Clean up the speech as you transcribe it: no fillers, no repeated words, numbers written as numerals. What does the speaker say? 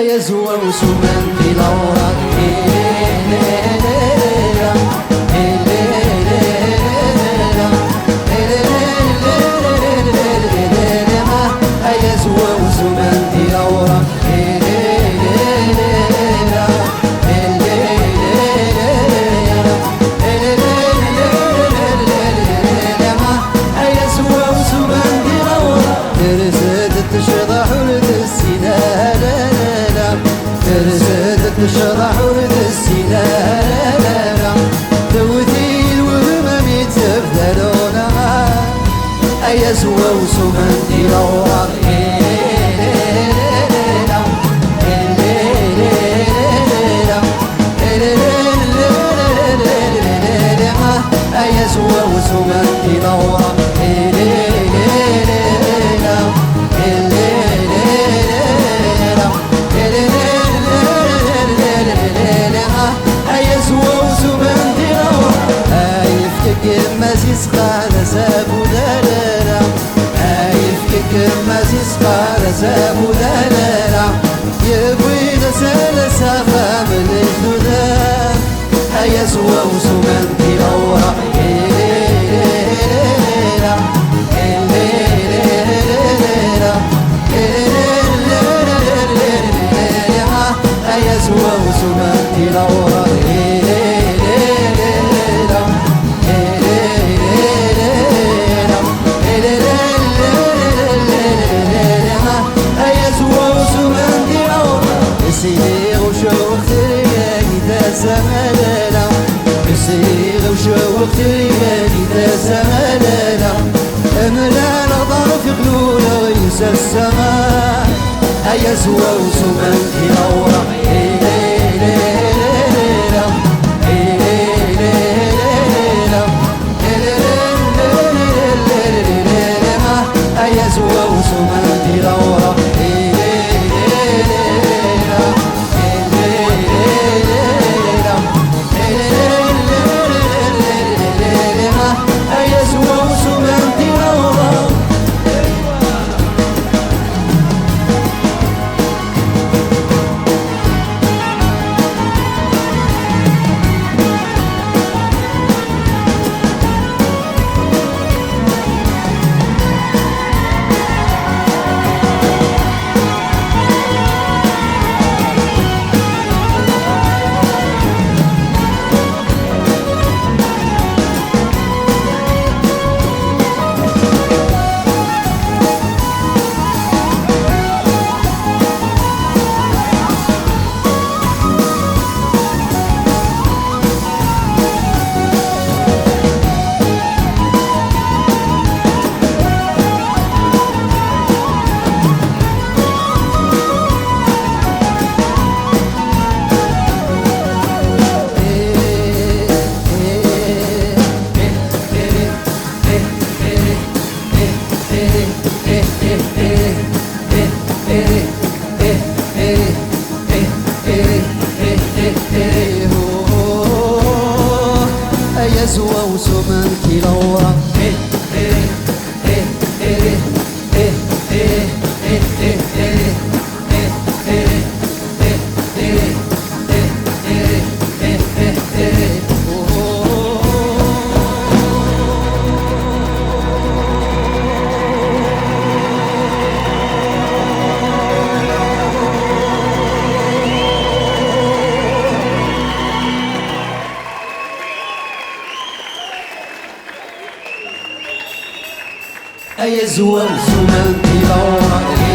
يزوى وسومن في الأوراق يزوى وسومن في الأوراق تشرح ورد السنانة توثيل وهمامي تفدلونا يزوى وسومن دي الأوراق يزوى وسومن دي الأوراق سابو دلالا يفكك مازيس قال سابو دلالا يبوي نسال سافا من الجدال يسوى وسومن في الأوراق يسوى وسومن في الأوراق يسير وشوق ترياني ذا زمانا يسير وشوق ترياني ذا زمانا أملا لظرف قلولا وينسى السماء يزوى وسومن في الأوراق يزوى وسومن في الأوراق يزوى وسومن في الأوراق يزوى وسومن في الأوراق